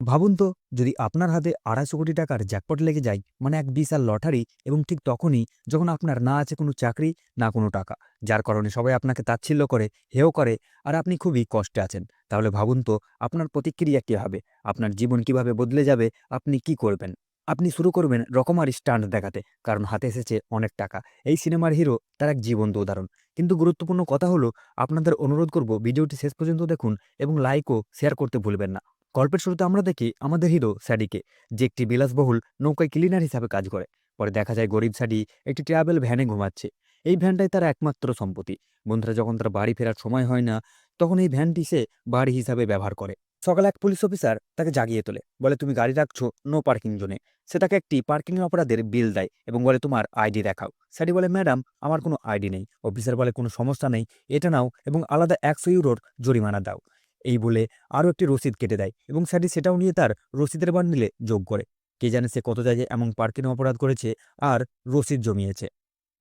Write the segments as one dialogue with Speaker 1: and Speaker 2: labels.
Speaker 1: ভাবুন তো, যদি আপনার হাতে ২৫০ কোটি টাকার জ্যাকপট লেগে যায়, মানে এক বিশাল লটারি, এবং ঠিক তখনই যখন আপনার না আছে কোনো চাকরি, না কোনো টাকা, যার কারণে সবাই আপনাকে তাচ্ছিল্য করে, হেয় করে, আর আপনি খুবই কষ্টে আছেন। তাহলে ভাবুন তো, আপনার প্রতিক্রিয়া কী হবে? আপনার জীবন কিভাবে বদলে যাবে? আপনি কি করবেন? আপনি শুরু করবেন রকমারি স্টান্ট দেখাতে, কারণ হাতে এসেছে অনেক টাকা। এই সিনেমার হিরো তার এক জীবন্ত উদাহরণ। কিন্তু গুরুত্বপূর্ণ কথা হলো, আপনাদের অনুরোধ করব ভিডিওটি শেষ পর্যন্ত দেখুন এবং লাইক ও শেয়ার করতে ভুলবেন না। গল্পের শুরুতে আমরা দেখি আমাদের হিরো স্যাডিকে, যে একটি বিলাসবহুল নৌকায় ক্লিনার হিসাবে কাজ করে। পরে দেখা যায় গরিব স্যাডি একটি ট্রাভেল ভ্যানে ঘুমাচ্ছে। এই ভ্যানটাই তার একমাত্র সম্পত্তি। বন্ধুরা যখন তার বাড়ি ফেরার সময় হয় না, তখন এই ভ্যানটি সে বাড়ি হিসাবে ব্যবহার করে। সকালে এক পুলিশ অফিসার তাকে জাগিয়ে তোলে, বলে তুমি গাড়ি রাখছো নো পার্কিং জোনে। সে তাকে একটি পার্কিং অপরাধের বিল দেয় এবং বলে তোমার আইডি দেখাও। স্যাডি বলে ম্যাডাম আমার কোনো আইডি নেই। অফিসার বলে কোনো সমস্যা নেই, এটা নাও এবং আলাদা ১০০ ইউরোর জরিমানা দাও। এই বলে আরও একটি রসিদ কেটে দেয় এবং স্যাডি সেটাও নিয়ে তার রসিদের বান্ডিলে যোগ করে। কে জানে সে কত জায়গায় এমন পার্কিং অপরাধ করেছে আর রসিদ জমিয়েছে।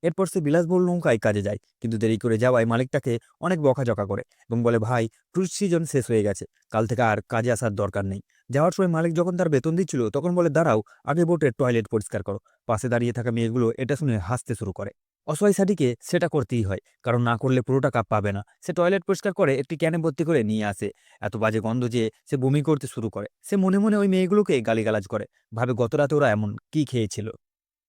Speaker 1: এরপর সে বিলাসবহুল নৌকায় কাজে যায়, কিন্তু দেরি করে যাওয়ায় মালিক তাকে অনেক বকাঝকা করে এবং বলে ভাই, ক্রুজ সিজন শেষ হয়ে গেছে, কাল থেকে আর কাজে আসার দরকার নেই। যাওয়ার সময় মালিক যখন তার বেতন দিচ্ছিল, তখন বলে দাঁড়াও, আগে বোটের টয়লেট পরিষ্কার করো। পাশে দাঁড়িয়ে থাকা মেয়েগুলো এটা শুনে হাসতে শুরু করে। অসহায় সাডিকে সেটা করতেই হয়, কারণ না করলে পুরো টাকা পাবে না। সে টয়লেট পরিষ্কার করে একটি ক্যানে ভর্তি করে নিয়ে আসে। এত বাজে গন্ধ যে সে বমি করতে শুরু করে। সে মনে মনে ওই মেয়েগুলোকে গালিগালাজ করে, ভাবে গত রাতে ওরা এমন কি খেয়েছিল।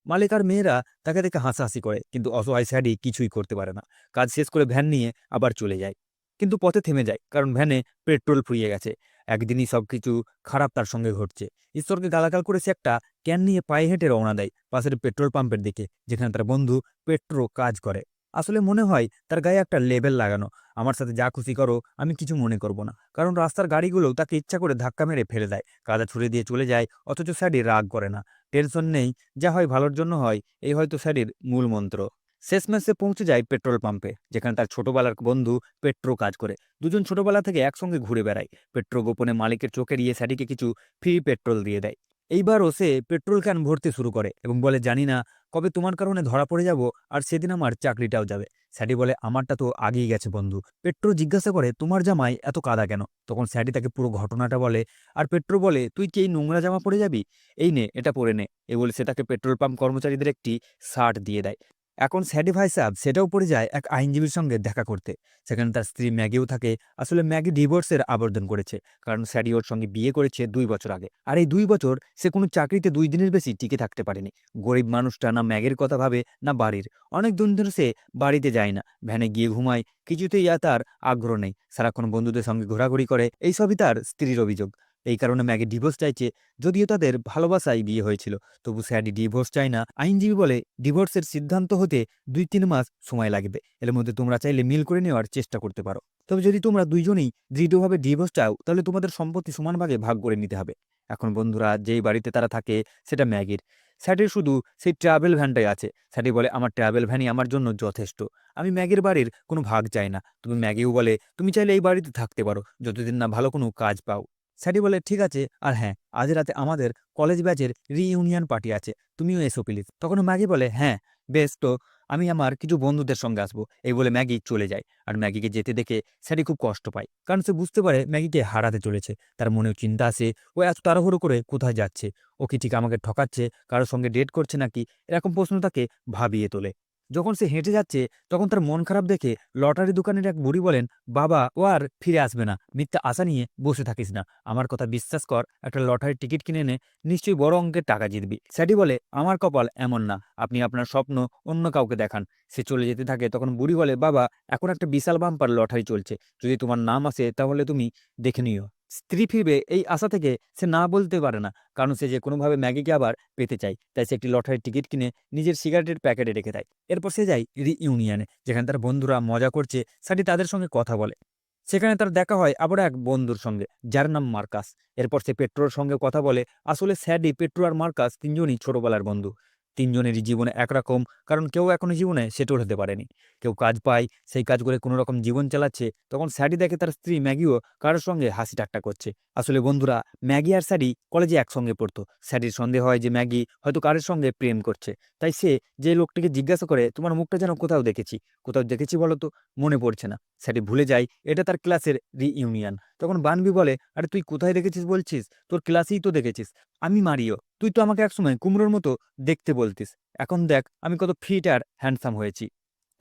Speaker 1: মালিক আর মেয়েরা তাকে দেখে হাসাহাসি করে, কিন্তু অসহায় স্যাডি কিছুই করতে পারে না। কাজ শেষ করে ভ্যান নিয়ে আবার চলে যায়, কিন্তু পথে থেমে যায়, কারণ ভ্যানে পেট্রোল ফুরিয়ে গেছে। একদিনই সবকিছু খারাপ তার সঙ্গে ঘটছে। ঈশ্বরকে গালাগাল করে সে একটা ক্যান নিয়ে পায়ে হেঁটে রওনা দেয় পাশের পেট্রোল পাম্পের দিকে, যেখানে তার বন্ধু পেট্রো কাজ করে। আসলে মনে হয় তার গায়ে একটা লেবেল লাগানো, আমার সাথে যা খুশি করো, আমি কিছু মনে করব না। কারণ রাস্তার গাড়িগুলো তাকে ইচ্ছা করে ধাক্কা মেরে ফেলে দেয়, কাদা ছুড়ে দিয়ে চলে যায়, অথচ স্যাডি রাগ করে না। টেনশন নেই, যা হয় ভালোর জন্য হয়, এই হয়তো স্যাডির মূল মন্ত্র। শেষমেশ সে পৌঁছে যায় পেট্রোল পাম্পে, যেখানে তার ছোটবেলার বন্ধু পেট্রো কাজ করে। দুজন ছোটবেলা থেকে একসঙ্গে ঘুরে বেড়ায়। পেট্রো গোপনে মালিকের চোখে এড়িয়ে স্যাডিকে কিছু ফ্রি পেট্রোল দিয়ে দেয়। এইবারও সে পেট্রোল ক্যান ভরতে শুরু করে এবং বলে জানি না কবে তোমার কারণে ধরা পড়ে যাব, আর সেদিন আমার চাকরিটাও যাবে। স্যাডি বলে আমারটা তো আগেই গেছে বন্ধু। পেট্রো জিজ্ঞাসা করে তোমার জামায় এত কাদা কেন? তখন স্যাডি তাকে পুরো ঘটনাটা বলে। আর পেট্রো বলে তুই কি এই নোংরা জামা পরে যাবি? এই নে, এটা পরে নে। এ বলে সে তাকে পেট্রোল পাম্প কর্মচারীদের একটি শার্ট দিয়ে দেয়। এখন স্যাডি ভাই সাহেব সেটাও পড়ে যায় এক আইনজীবীর সঙ্গে দেখা করতে। সেখানে তার স্ত্রী ম্যাগিও থাকে। আসলে ম্যাগি ডিভোর্সের আবেদন করেছে, কারণ স্যাডি ওর সঙ্গে বিয়ে করেছে ২ বছর আগে। আর এই ২ বছর সে কোনো চাকরিতে ২ দিনের বেশি টিকে থাকতে পারেনি। গরিব মানুষটা না ম্যাগির কথা ভাবে না বাড়ির। অনেক দিন ধরে সে বাড়িতে যায় না, ভ্যানে গিয়ে ঘুমায়, কিছুতেই আর তার আগ্রহ নেই। সারাক্ষণ বন্ধুদের সঙ্গে ঘোরাঘুরি করে, এইসবই তার স্ত্রীর অভিযোগ। এই কারণে ম্যাগি ডিভোর্স চাইছে। যদিও তাদের ভালোবাসায় বিয়ে হয়েছিল, তবু স্যাডি ডিভোর্স চায় না। আইনজীবী বলে ডিভোর্সের সিদ্ধান্ত হতে ২-৩ মাস সময় লাগবে। এর মধ্যে তোমরা চাইলে মিল করে নেওয়ার চেষ্টা করতে পারো। তবে যদি তোমরা দুইজনেই দৃঢ়ভাবে ডিভোর্স চাও, তাহলে তোমাদের সম্পত্তি সমান ভাগে ভাগ করে নিতে হবে। এখন বন্ধুরা যেই বাড়িতে তারা থাকে সেটা ম্যাগির। স্যাডির শুধু সেই ট্রাভেল ভ্যানটাই আছে। স্যাডি বলে আমার ট্রাভেল ভ্যানই আমার জন্য যথেষ্ট। আমি ম্যাগির বাড়ির কোনো ভাগ চাই না। তুমি ম্যাগিও বলে তুমি চাইলে এই বাড়িতে থাকতে পারো, যতদিন না ভালো কোনো কাজ পাও। স্যাডি বলে ঠিক আছে, আর হ্যাঁ, আজ রাতে আমাদের কলেজ ব্যাচের রিইউনিয়ন পার্টি আছে, তুমিও এসো প্লিজ। তখন ম্যাগি বলে হ্যাঁ বেশ, তো আমি আমার কিছু বন্ধুদের সঙ্গে আসবো। এই বলে ম্যাগি চলে যায়। আর ম্যাগিকে যেতে দেখে স্যাডি খুব কষ্ট পায়, কারণ সে বুঝতে পারে ম্যাগিকে হারাতে চলেছে। তার মনেও চিন্তা আসে, ও এত তাড়াহুড়ো করে কোথায় যাচ্ছে? ও কি ঠিক আমাকে ঠকাচ্ছে, কারোর সঙ্গে ডেট করছে নাকি? এরকম প্রশ্ন তাকে ভাবিয়ে তোলে। যখন সে হেঁটে যাচ্ছে, তখন তার মন খারাপ দেখে লটারি দোকানের এক বুড়ি বলেন, বাবা ও আর ফিরে আসবে না, মিথ্যা আশা নিয়ে বসে থাকিস না, আমার কথা বিশ্বাস কর, একটা লটারির টিকিট কিনে নে, নিশ্চয়ই বড় অঙ্কের টাকা জিতবি। স্যাডি বলে আমার কপাল এমন না, আপনি আপনার স্বপ্ন অন্য কাউকে দেখান। সে চলে যেতে থাকে, তখন বুড়ি বলে বাবা এখন একটা বিশাল বাম্পার লটারি চলছে, যদি তোমার নাম আসে তাহলে তুমি দেখে নিও। স্ত্রী ফিরবে এই আশা থেকে সে না বলতে পারে না, কারণ সে যে কোনোভাবে ম্যাগিকে আবার পেতে চায়। তাই সে একটি লটারির টিকিট কিনে নিজের সিগারেটের প্যাকেটে রেখে দেয়। এরপর সে যায় রিইউনিয়নে, যেখানে তার বন্ধুরা মজা করছে। সাডি তাদের সঙ্গে কথা বলে। সেখানে তার দেখা হয় আবার এক বন্ধুর সঙ্গে, যার নাম মার্কাস। এরপর সে পেট্রোর সঙ্গে কথা বলে। আসলে স্যাডি, পেট্রো আর মার্কাস তিনজনই ছোটবেলার বন্ধু। তিনজনেরই জীবনে একরকম, কারণ কেউ এখনো জীবনে সেটেল হতে পারেনি। কেউ কাজ পায়, সেই কাজ করে কোনো রকম জীবন চালাচ্ছে, তখন স্যাডি দেখে তার স্ত্রী ম্যাগিও কারোর সঙ্গে হাসি ঠাট্টা করছে। আসলে বন্ধুরা, ম্যাগি আর স্যাডি কলেজে একসঙ্গে পড়তো। স্যাডির সন্দেহ হয় যে ম্যাগি হয়তো কারোর সঙ্গে প্রেম করছে। তাই সে যে লোকটিকে জিজ্ঞাসা করে, তোমার মুখটা যেন কোথাও দেখেছি। কোথাও দেখেছি বলো তো? মনে পড়ছে না। স্যাডি ভুলে যায় এটা তার ক্লাসের রিইউনিয়ন। তখন বানবি বলে, আরে তুই কোথায় দেখেছিস বলছিস? তোর ক্লাসেই তো দেখেছিস। আমি মারিও। তুই তো আমাকে একসময় কুমড়োর মতো দেখতে বলতিস। এখন দেখ আমি কত ফিট আর হ্যান্ডসাম হয়েছি।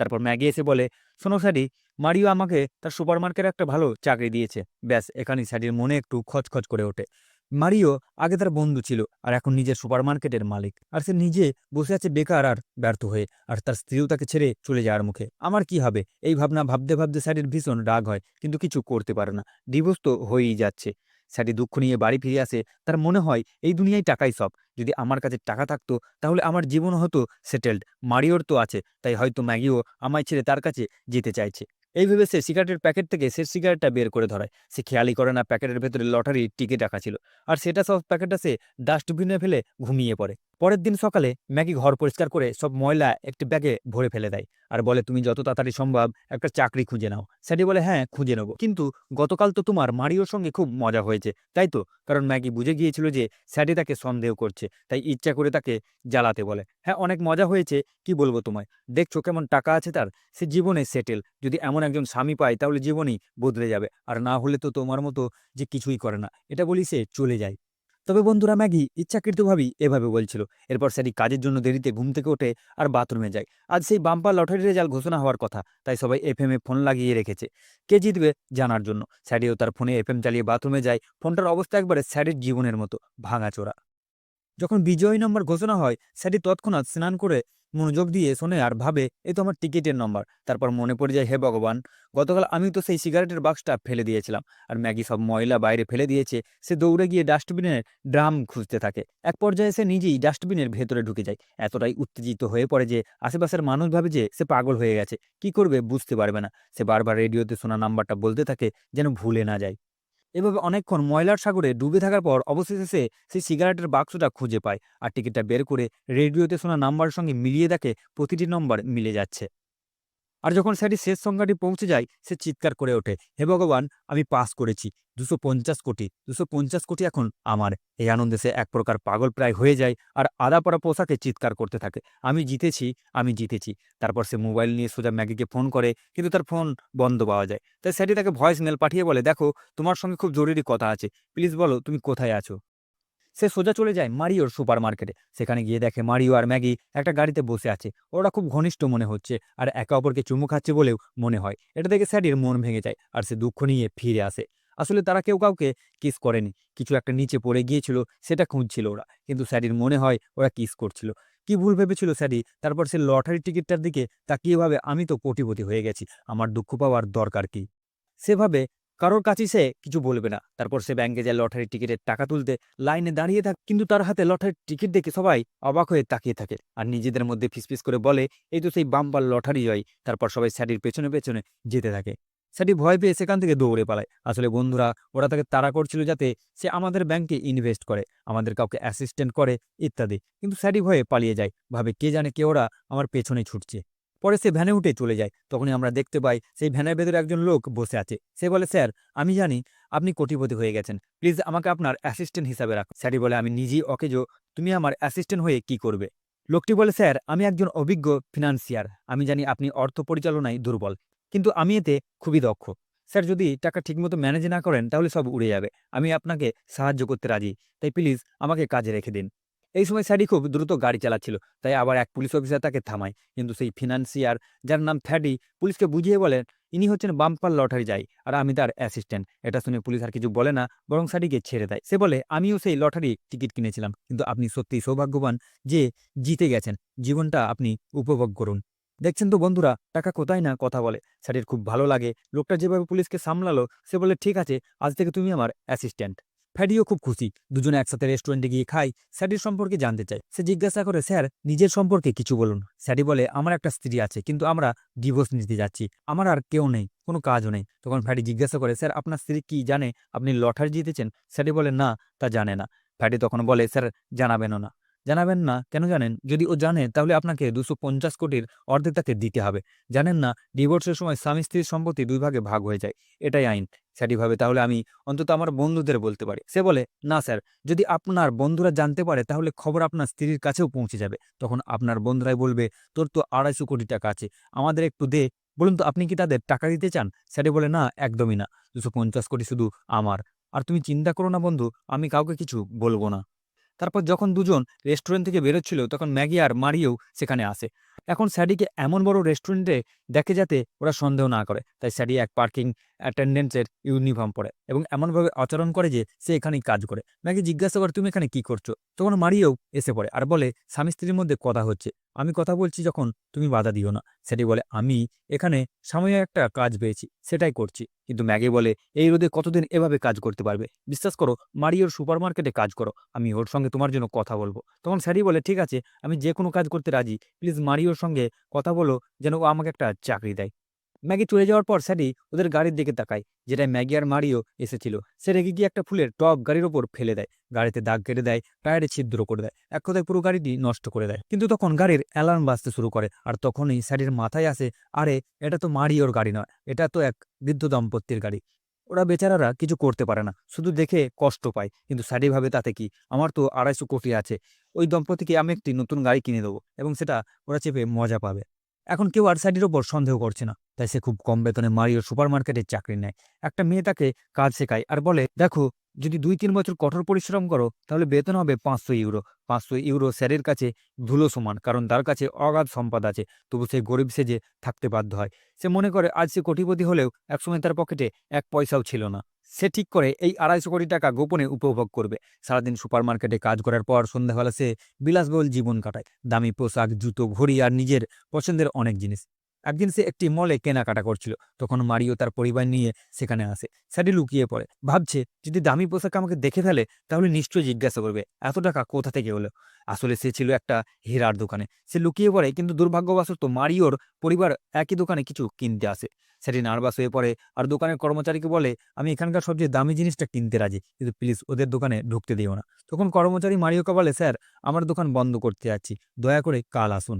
Speaker 1: তারপর ম্যাগি এসে বলে, শোনো স্যাডি, মারিও আমাকে তার সুপারমার্কেটে একটা ভালো চাকরি দিয়েছে। ব্যাস এখানেই স্যাডির মনে একটু খচখচ করে ওঠে। মারিও আগে তার বন্ধু ছিল, আর এখন নিজের সুপারমার্কেটের মালিক। আর সে নিজে বসে আছে বেকার আর ব্যর্থ হয়ে। আর তার স্ত্রীও তাকে ছেড়ে চলে যাওয়ার মুখে। আমার কি হবে? এই ভাবনা ভাবতে ভাবতে স্যাডির ভীষণ রাগ হয়, কিন্তু কিছু করতে পারে না। ডিভোর্স তো হয়েই যাচ্ছে। স্যাডি দুঃখ নিয়ে বাড়ি ফিরে আসে। তার মনে হয় এই দুনিয়ায় টাকাই সব। যদি আমার কাছে টাকা থাকতো তাহলে আমার জীবন হতো সেটেলড। মারিওর তো আছে, তাই হয়তো ম্যাগিও আমায় ছেড়ে তার কাছে যেতে চাইছে। এই ভেবে সে সিগারেটের প্যাকেট থেকে শেষ সিগারেটটা বের করে ধরায়। সে খেয়ালই করে না প্যাকেটের ভেতরে লটারির টিকিট রাখা ছিল। আর সেটা সব প্যাকেটটা সে ডাস্টবিনে ফেলে ঘুমিয়ে পড়ে। পরের দিন সকালে ম্যাগি ঘর পরিষ্কার করে সব ময়লা একটি ব্যাগে ভরে ফেলে দেয়। আর বলে, তুমি যত তাড়াতাড়ি সম্ভব একটা চাকরি খুঁজে নাও। স্যাডি বলে, হ্যাঁ খুঁজে নেবো, কিন্তু গতকাল তো তোমার মারিওর সঙ্গে খুব মজা হয়েছে, তাই তো? কারণ ম্যাগি বুঝে গিয়েছিল যে স্যাডি তাকে সন্দেহ করছে, তাই ইচ্ছা করে তাকে জ্বালাতে বলে। হ্যাঁ অনেক মজা হয়েছে, কি বলবো তোমায়। দেখছো কেমন টাকা আছে তার, সে জীবনে সেটেল। যদি এমন একজন স্বামী পায় তাহলে জীবনই বদলে যাবে, আর না হলে তো তোমার মতো যে কিছুই করে না। এটা বলি সে চলে যায়। তবে বন্ধুরা, ম্যাগি ইচ্ছাকৃতভাবেই এভাবে বলছিল। এরপর স্যাডি কাজের জন্য দেরিতে ঘুম থেকে ওঠে আর বাথরুমে যায়। আজ সেই বাম্পার লটারি রেজাল্ট ঘোষণা হওয়ার কথা, তাই সবাই এফএম এ ফোন লাগিয়ে রেখেছে কে জিতবে জানার জন্য। স্যাডিও তার ফোনে এফএম চালিয়ে বাথরুমে যায়। ফোনটার অবস্থা একবারে স্যাডির জীবনের মতো ভাঙাচোরা। যখন বিজয়ী নম্বর ঘোষণা হয়, স্যাডি তৎক্ষণাৎ স্নান করে মনোযোগ দিয়ে শোনে আর ভাবে, এই তো আমার টিকিটের নম্বর। তারপর মনে পড়ে যায়, হে ভগবান, গতকাল আমি তো সেই সিগারেটের বাক্সটা ফেলে দিয়েছিলাম, আর ম্যাগি সব ময়লা বাইরে ফেলে দিয়েছে। সে দৌড়ে গিয়ে ডাস্টবিনের ড্রাম খুঁজতে থাকে। এক পর্যায়ে সে নিজেই ডাস্টবিনের ভেতরে ঢুকে যায়। এতটাই উত্তেজিত হয়ে পড়ে যে আশেপাশের মানুষ ভাবে যে সে পাগল হয়ে গেছে। কি করবে বুঝতে পারবে না। সে বারবার রেডিওতে শোনা নাম্বারটা বলতে থাকে যেন ভুলে না যায়। এভাবে অনেকক্ষণ ময়লার সাগরে ডুবে থাকার পর অবশেষে সে সেই সিগারেটের বাক্সটা খুঁজে পায়, আর টিকিটটা বের করে রেডিওতে শোনা নাম্বারের সঙ্গে মিলিয়ে দেখে প্রতিটি নম্বর মিলে যাচ্ছে। আর যখন স্যাডি শেষ সংখ্যাটি পৌঁছে যায়, সে চিৎকার করে ওঠে, হে ভগবান, আমি পাস করেছি। 250 কোটি, 250 কোটি এখন আমার। এই আনন্দে সে এক প্রকার পাগল প্রায় হয়ে যায়, আর আধা পরা পোশাকে চিৎকার করতে থাকে, আমি জিতেছি, আমি জিতেছি। তারপর সে মোবাইল নিয়ে সোজা ম্যাগিকে ফোন করে, কিন্তু তার ফোন বন্ধ পাওয়া যায়। তাই স্যাডি তাকে ভয়েস মেল পাঠিয়ে বলে, দেখো তোমার সঙ্গে খুব জরুরি কথা আছে, প্লিজ বলো তুমি কোথায় আছো। সে সোজা চলে যায় মারিওর সুপার মার্কেটে। সেখানে গিয়ে দেখে মারিও আর ম্যাগি একটা গাড়িতে বসে আছে। ওরা খুব ঘনিষ্ঠ মনে হচ্ছে, আর একে অপরকে চুমু খাচ্ছে বলেও মনে হয়। এটা দেখে স্যাডির মন ভেঙে যায়, আর সে দুঃখ নিয়ে ফিরে আসে। আসলে তারা কেউ কাউকে কিস করেনি, কিছু একটা নিচে পড়ে গিয়েছিল, সেটা খুঁজছিল ওরা। কিন্তু স্যাডির মনে হয় ওরা কিস করছিল। কি ভুল ভেবেছিল স্যাডি। তারপর সে লটারি টিকিটটার দিকে তাকিয়ে ভাবে, আমি তো কোটিপতি হয়ে গেছি, আমার দুঃখ পাওয়ার দরকার কি। সেভাবে কারোর কাছেই সে কিছু বলবে না। তারপর সে ব্যাংকে যায় লটারির টিকিটের টাকা তুলতে। লাইনে দাঁড়িয়ে থাকে, কিন্তু তার হাতে লটারির টিকিট দেখে সবাই অবাক হয়ে তাকিয়ে থাকে, আর নিজেদের মধ্যে ফিসফিস করে বলে, এই তো সেই বাম্পার লটারি জয়। তারপর সবাই স্যাডির পেছনে পেছনে যেতে থাকে। স্যাডি ভয় পেয়ে সেখান থেকে দৌড়ে পালায়। আসলে বন্ধুরা, ওরা তাকে তাড়া করছিল যাতে সে আমাদের ব্যাংকে ইনভেস্ট করে, আমাদের কাউকে অ্যাসিস্ট্যান্ট করে ইত্যাদি। কিন্তু স্যাডি ভয়ে পালিয়ে যায়, ভাবে কে জানে কে ওরা আমার পেছনে ছুটছে। পরে সে ভ্যানে উঠে চলে যায়। তখনই আমরা দেখতে পাই সেই ভ্যানের ভেতরে একজন লোক বসে আছে। সে বলে, স্যার, আমি জানি আপনি কোটিপতি হয়ে গেছেন, প্লিজ আমাকে আপনার অ্যাসিস্ট্যান্ট হিসাবে রাখুন। স্যারি বলে, আমি নিজেই অকেজো, তুমি আমার অ্যাসিস্ট্যান্ট হয়ে কি করবে? লোকটি বলে, স্যার, আমি একজন অভিজ্ঞ ফিনান্সিয়ার, আমি জানি আপনি অর্থ পরিচালনায় দুর্বল, কিন্তু আমি এতে খুবই দক্ষ। স্যার, যদি টাকা ঠিকমতো ম্যানেজ না করেন তাহলে সব উড়ে যাবে। আমি আপনাকে সাহায্য করতে রাজি, তাই প্লিজ আমাকে কাজে রেখে দিন। এই সময় স্যাডি খুব দ্রুত গাড়ি চালাচ্ছিল, তাই আবার এক পুলিশ অফিসার তাকে থামায়। কিন্তু সেই ফিনান্সিয়ার, যার নাম থ্যাডি, পুলিশকে বুঝিয়ে বলেন, ইনি হচ্ছেন বাম্পার লটারি যাই, আর আমি তার অ্যাসিস্ট্যান্ট। এটা শুনে পুলিশ আর কিছু বলে না, বরং স্যাডিকে ছেড়ে দেয়। সে বলে, আমিও সেই লটারি টিকিট কিনেছিলাম, কিন্তু আপনি সত্যিই সৌভাগ্যবান যে জিতে গেছেন। জীবনটা আপনি উপভোগ করুন। দেখছেন তো বন্ধুরা, টাকা কোথায় না কথা বলে। স্যাডির খুব ভালো লাগে লোকটা যেভাবে পুলিশকে সামলালো। সে বলে, ঠিক আছে, আজ থেকে তুমি আমার অ্যাসিস্ট্যান্ট। ফ্যাডিও খুব খুশি। দুজনে একসাথে রেস্টুরেন্টে গিয়ে খাই। স্যাডির সম্পর্কে জানতে চায়। সে জিজ্ঞাসা করে, স্যার, নিজের সম্পর্কে কিছু বলুন। স্যাডি বলে, আমার একটা স্ত্রী আছে, কিন্তু আমরা ডিভোর্স নিতে যাচ্ছি। আমার আর কেউ নেই, কোনো কাজও নেই। তখন ফ্যাডি জিজ্ঞাসা করে, স্যার, আপনার স্ত্রী কি জানে আপনি লটারি জিতেছেন? স্যাডি বলে, না, তা জানে না। ফ্যাডি তখন বলে, স্যার, জানাবেনও না। জানাবেন না কেন জানেন? যদি ও জানে তাহলে আপনাকে 250 কোটির অর্ধেক তাকে দিতে হবে। জানেন না ডিভোর্সের সময় স্বামী-স্ত্রীর সম্পত্তি ২ ভাগে ভাগ হয়ে যায়। এটাই আইন। স্যাডি ভাবে তাহলে আমি অন্তত আমার বন্ধুদের বলতে পারি। সে বলে, "না স্যার, যদি আপনার বন্ধুরা জানতে পারে তাহলে খবর আপনার স্ত্রীর কাছেও পৌঁছে যাবে। তখন আপনার বন্ধুরাই বলবে, 'তোর তো ২৫০ কোটি টাকা আছে। আমাদের একটু দে।' বলুন তো আপনি কি তাদের টাকা দিতে চান?" স্যাডি বলে, "না, একদমই না। ২৫০ কোটি শুধু আমার। আর তুমি চিন্তা করো না বন্ধু, আমি কাউকে কিছু বলব না।" তারপর যখন দুজন রেস্টুরেন্ট থেকে বেরোচ্ছিল তখন ম্যাগি আর মারিও সেখানে আসে। এখন স্যাডিকে এমন বড় রেস্টুরেন্টে দেখে যাতে ওরা সন্দেহ না করে। তাই স্যাডি এক পার্কিং অ্যাটেন্ডেন্টসের ইউনিফর্ম পরে এবং এমনভাবে আচরণ করে যে সে এখানেই কাজ করে। ম্যাগি জিজ্ঞাসা করে, "তুমি এখানে কি করছো?" তখন মারিও এসে পড়ে আর বলে, "স্বামী-স্ত্রীর মধ্যে কথা হচ্ছে। আমি কথা বলছি যখন তুমি বাধা দিও না।" স্যাডি বলে, "আমি এখানে সাময়িক একটা কাজ পেয়েছি, সেটাই করছি।" কিন্তু ম্যাগি বলে, "এই রোদে কতদিন এভাবে কাজ করতে পারবে? বিশ্বাস করো, মারিওর সুপারমার্কেটে কাজ করো। আমি ওর সঙ্গে তোমার জন্য কথা বলব।" তখন স্যাডি বলে, "ঠিক আছে, আমি যেকোনো কাজ করতে রাজি। প্লিজ মারিওর সঙ্গে কথা বলো যেন ও আমাকে একটা চাকরি দেয়।" ম্যাগি চলে যাওয়ার পর স্যাডি ওদের গাড়ির দিকে তাকায়, যেটায় ম্যাগি আর মারিও এসেছিল। সে রেগে গিয়ে একটা ফুলের টব গাড়ির ওপর ফেলে দেয়। গাড়িতে দাগ কেটে দেয়, টায়ারে ছিদ্র করে দেয়। এক কথায় পুরো গাড়িটি নষ্ট করে দেয়। কিন্তু তখন গাড়ির অ্যালার্ম বাজতে শুরু করে আর তখনই স্যাডির মাথায় আসে, আরে এটা তো মারিওর গাড়ি নয়, এটা তো এক বৃদ্ধ দম্পতির গাড়ি। ওরা বেচারারা কিছু করতে পারে না, শুধু দেখে কষ্ট পায়। কিন্তু স্যাডি ভাবে তাতে কি, আমার তো ২৫০ কোটি আছে, ওই দম্পতিকে আমি একটি নতুন গাড়ি কিনে দেবো এবং সেটা ওরা চেপে মজা পাবে। এখন কেউ আর স্যাডির ওপর সন্দেহ করছে না, তাই সে খুব কম বেতনে মারিও সুপারমার্কেটে চাকরি নেয়। একটা মেয়ে তাকে কাজ শেখায় আর বলে, "দেখো, যদি ২-৩ বছর কঠোর পরিশ্রম করো তাহলে বেতন হবে ৫০০ ইউরো। ৫০০ ইউরো স্যারের কাছে ধুলো সমান, কারণ তার কাছে অগাধ সম্পদ আছে। তবু সে গরিব সেজে থাকতে বাধ্য হয়। সে মনে করে আজ সে কোটিপতি হলেও একসময় তার পকেটে ১ পয়সাও ছিল না। সে ঠিক করে এই ২৫০ কোটি টাকা গোপনে উপভোগ করবে। সারাদিন সুপারমার্কেটে কাজ করার পর সন্ধ্যাবেলা সে বিলাসবহুল জীবন কাটায়। দামি পোশাক, জুতো, ঘড়ি আর নিজের পছন্দের অনেক জিনিস। একদিন সে একটি মলে কেনাকাটা করছিল। তখন মারিও তার পরিবার নিয়ে সেখানে আসে। স্যাডি লুকিয়ে পড়ে। ভাবছে, যদি দামি পোশাক আমাকে দেখে ফেলে তাহলে নিশ্চয়ই জিজ্ঞাসা করবে, এত টাকা কোথা থেকে এলো? আসলে সে ছিল একটা হীরার দোকানে। সে লুকিয়ে পড়ে, কিন্তু দুর্ভাগ্যবশত মারিওর পরিবার একই দোকানে কিছু কিনতে আসে। স্যাডি নার্ভাস হয়ে পড়ে আর দোকানের কর্মচারীকে বলে, "আমি এখানকার সবচেয়ে দামি জিনিসটা কিনতে রাজি। কিন্তু প্লিজ ওদের দোকানে ঢুকতে দিও না।" তখন কর্মচারী মারিওকে বলে, "স্যার, আমার দোকান বন্ধ করতে যাচ্ছি। দয়া করে কাল আসুন।"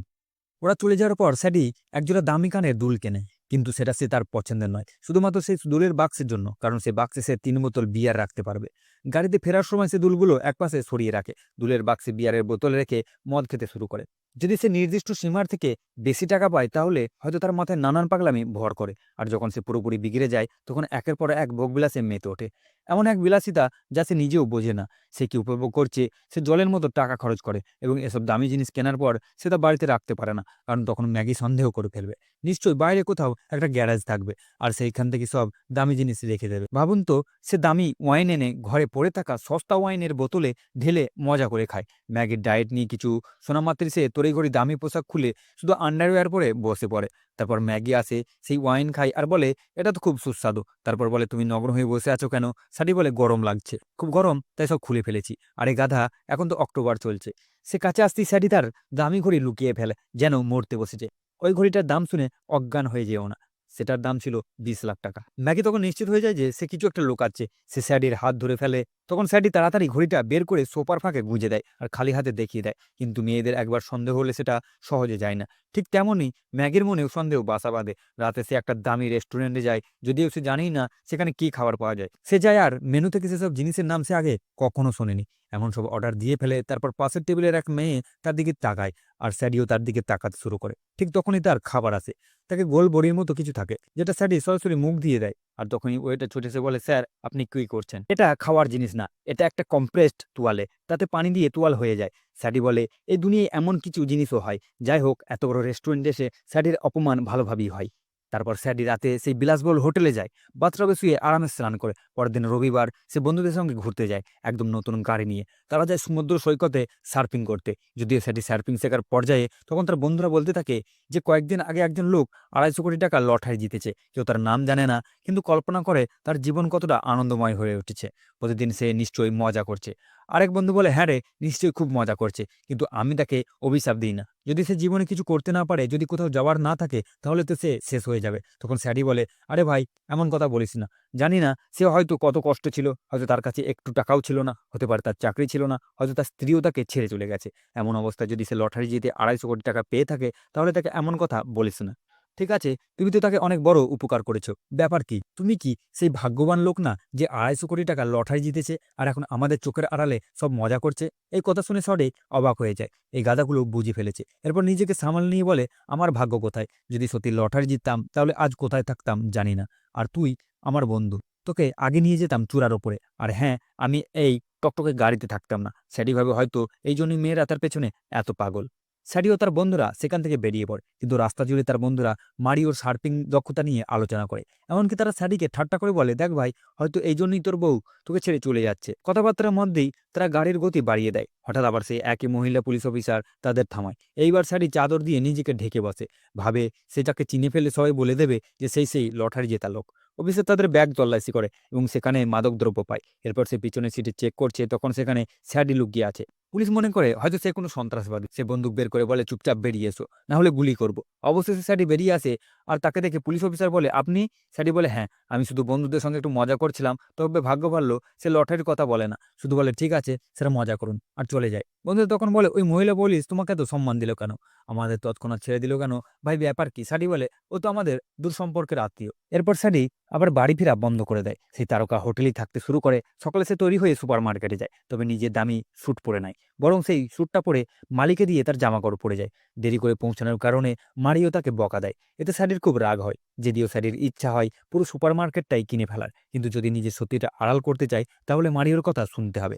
Speaker 1: ওরা চলে যাওয়ার পর স্যাডি একজোড়া দামি কানের দুল কেনে, কিন্তু সেটা সে তার পছন্দের নয়, শুধুমাত্র সেই দুলের বাক্সের জন্য, কারণ সে বাক্সে সে ৩ বোতল বিয়ার রাখতে পারবে। গাড়িতে ফেরার সময় সে দুলগুলো একপাশে সরিয়ে রাখে, দুলের বাক্সে বিয়ারের বোতল রেখে মদ খেতে শুরু করে। যদি সে নির্দিষ্ট সীমার থেকে বেশি টাকা পায় তাহলে হয়তো তার মাথায় নানান পাগলামি ভর করে, আর যখন সে পুরোপুরি বিগড়ে যায় তখন একের পর এক ভোগবিলাসে মেতে ওঠে। এমন এক বিলাসিতা যা সে নিজেও বোঝে না। সে কি উপভোগ করছে, সে জলের মতো টাকা খরচ করে এবং এসব দামি জিনিস কেনার পর সে তা বাড়িতে রাখতে পারে না, কারণ তখন ম্যাগি সন্দেহ করে ফেলবে। নিশ্চয়ই বাইরে কোথাও একটা গ্যারেজ থাকবে আর সেইখান থেকে সব দামি জিনিস রেখে দেবে। ভাবুন তো, সে দামি ওয়াইন এনে ঘরে পড়ে থাকা সস্তা ওয়াইনের বোতলে ঢেলে মজা করে খায়। ম্যাগির ডায়েট নিয়ে কিছু শোনা মাত্রই সে তড়িঘড়ি দামি পোশাক খুলে শুধু আন্ডারওয়্যার পরে বসে পড়ে। তারপর ম্যাগি আসে, সেই ওয়াইন খায় আর বলে, "এটা তো খুব সুস্বাদু।" তারপর বলে, "তুমি নগ্ন হয়ে বসে আছো কেন?" সাডি বলে, "গরম লাগছে। খুব গরম, তাই সব খুলে ফেলেছি। আরে গাধা, এখন তো অক্টোবর চলছে।" সে কাছে আসতেই স্যাডি তার দামি ঘড়ি লুকিয়ে ফেলে, যেন মরতে বসেছে। ওই ঘড়িটার দাম শুনে অজ্ঞান হয়ে যেও না। সেটার দাম ছিল ২০ লাখ টাকা। ম্যাগি তখন নিশ্চিত হয়ে যায় যে সে কিছু একটা লুকাচ্ছে। সে স্যাডির হাত ধরে ফেলে। তখন স্যাডি তাড়াতাড়ি ঘড়িটা বের করে সোফার ফাঁকে গুঁজে দেয় আর খালি হাতে দেখিয়ে দেয়। কিন্তু মেয়েদের একবার সন্দেহ হলে সেটা সহজে যায় না। ঠিক তেমনই ম্যাগির মনেও সন্দেহ বাসা বাঁধে। রাতে সে একটা দামি রেস্টুরেন্টে যায়, যদিও সে জানেই না সেখানে কি খাবার পাওয়া যায়। সে যায় আর মেনু থেকে সেসব জিনিসের নাম সে আগে কখনো শোনেনি এমন সব অর্ডার দিয়ে ফেলে। তারপর পাশের টেবিলের এক মেয়ে তার দিকে তাকায় আর স্যাডিও তার দিকে তাকাতে শুরু করে। ঠিক তখনই তার খাবার আসে। তাকে গোল বড়ির মতো কিছু থাকে, যেটা স্যাডি সরাসরি মুখ দিয়ে দেয়। আর তখনই ওয়েটার ছুটে এসে বলে, "স্যার, আপনি কি করছেন? এটা খাওয়ার জিনিস না, এটা একটা কম্প্রেসড তোয়ালে, তাতে পানি দিয়ে তোয়াল হয়ে যায়।" স্যাডি বলে, "এই দুনিয়ায় এমন কিছু জিনিসও হয়। যাই হোক, এত বড় রেস্টুরেন্টে এসে স্যাডির অপমান ভালোভাবেই হয়।" তারপর স্যাডি রাতে সেই বিলাসবহুল হোটেলে যায়, বাথটবে শুয়ে আরামে স্নান করে। পরের দিন রবিবার, সে বন্ধুদের সঙ্গে ঘুরতে যায় একদম নতুন গাড়ি নিয়ে। তারা যায় সমুদ্র সৈকতে সার্ফিং করতে। যদিও স্যাডি সার্ফিং শেখার পর্যায়ে, তখন তার বন্ধুরা বলতে থাকে যে কয়েকদিন আগে একজন লোক ২৫০ কোটি টাকা লটারি জিতেছে। কেউ তার নাম জানে না, কিন্তু কল্পনা করে তার জীবন কতটা আনন্দময় হয়ে উঠেছে। প্রতিদিন সে নিশ্চয়ই মজা করছে। আরেক বন্ধু বলে, "হ্যাঁ রে, নিশ্চয়ই খুব মজা করছে, কিন্তু আমি তাকে অভিশাপ দিই না। যদি সে জীবনে কিছু করতে না পারে, যদি কোথাও যাওয়ার না থাকে, তাহলে তো সে শেষ হয়ে যাবে।" তখন স্যাডি বলে, "আরে ভাই, এমন কথা বলিস না। জানি না সে হয়তো কত কষ্ট ছিল, হয়তো তার কাছে একটু টাকাও ছিল না, হতে পারে তার চাকরি ছিল ছিল না, হয়তো তার স্ত্রীও তাকে ছেড়ে চলে গেছে। এমন অবস্থায় যদি সে লটারি জিতে 250 কোটি টাকা পেয়ে থাকে, তাহলে তাকে এমন কথা বলিস না। ঠিক আছে, তুমি তো তাকে অনেক বড় উপকার করেছো। ব্যাপার কি? তুমি কি সেই ভাগ্যবান লোক না যে 250 কোটি টাকা লটারি জিতেছে আর এখন আমাদের চোখের আড়ালে সব মজা করছে? এই কথা শুনে সরে অবাক হয়ে যায়। এই গাধাগুলো বুঝে ফেলেছে। এরপর নিজেকে সামাল নিয়ে বলে, আমার ভাগ্য কোথায়? যদি সত্যি লটারি জিততাম তাহলে আজ কোথায় থাকতাম জানি না। আর তুই আমার বন্ধু, তোকে আগে নিয়ে যেতাম চূড়ার ওপরে। আর হ্যাঁ, আমি এই টকটকে গাড়িতে থাকতাম না। স্যাডিভাবে হয়তো এই জন্যই মেয়েরা তার পেছনে এত পাগল। স্যাডি ও তার বন্ধুরা সেখান থেকে বেরিয়ে পড়ে, কিন্তু রাস্তা জুড়ে তার বন্ধুরা মারিওর সার্ফিং দক্ষতা নিয়ে আলোচনা করে। এমনকি তারা স্যাডিকে ঠাট্টা করে বলে, দেখ ভাই, হয়তো এই জন্যই তোর বউ তোকে ছেড়ে চলে যাচ্ছে। কথাবার্তার মধ্যেই তারা গাড়ির গতি বাড়িয়ে দেয়। হঠাৎ আবার সেই একই মহিলা পুলিশ অফিসার তাদের থামায়। এইবার স্যাডি চাদর দিয়ে নিজেকে ঢেকে বসে, ভাবে সে যাকে চিনে ফেলে সবাই বলে দেবে যে সেই লটারি জেতা লোক। অফিসার তাদের ব্যাগ তল্লাশি করে এবং সেখানে মাদকদ্রব্য পায়। এরপর সে পিছনের সিটে চেক করছে, তখন সেখানে স্যাডি লুকিয়ে আছে। পুলিশ মনে করে হয়তো সে কোনো সন্ত্রাসবাদী। সে বন্দুক বের করে বলে, চুপচাপ বেরিয়ে এসো, না হলে গুলি করব। অবশেষে স্যাডি বেরিয়ে আসে আর তাকে দেখে পুলিশ অফিসার বলে, আপনি? স্যাডি বলে, হ্যাঁ, আমি শুধু বন্ধুদের সঙ্গে একটু মজা করছিলাম। তবে ভাগ্য ভালো সে লটারির কথা বলে না, শুধু বলে ঠিক আছে, সেটা মজা করুন, আর চলে যায়। বন্ধুরা তখন বলে, ওই মহিলা পুলিশ তোমাকে এত সম্মান দিল কেন? আমাদের তৎক্ষণাৎ ছেড়ে দিল কেন? ভাই ব্যাপার কি? স্যাডি বলে, ও তো আমাদের দূর সম্পর্কের আত্মীয়। এরপর স্যাডি আবার বাড়ি ফেরা বন্ধ করে দেয়। সেই তারকা হোটেলেই থাকতে শুরু করে। সকালে সে তৈরি হয়ে সুপার মার্কেটে যায়, তবে নিজের দামি স্যুট পরে নাই, বরং সেই স্যুটটা পরে মালিকে দিয়ে তার জামাকাপড় পরে যায়। দেরি করে পৌঁছানোর কারণে মারিও তাকে বকা দেয়। এতে স্যাডির খুব রাগ হয়। যদিও স্যাডির ইচ্ছা হয় পুরো সুপার মার্কেটটাই কিনে ফেলার, কিন্তু যদি নিজের সত্যিটা আড়াল করতে চায় তাহলে মারিওর কথা শুনতে হবে।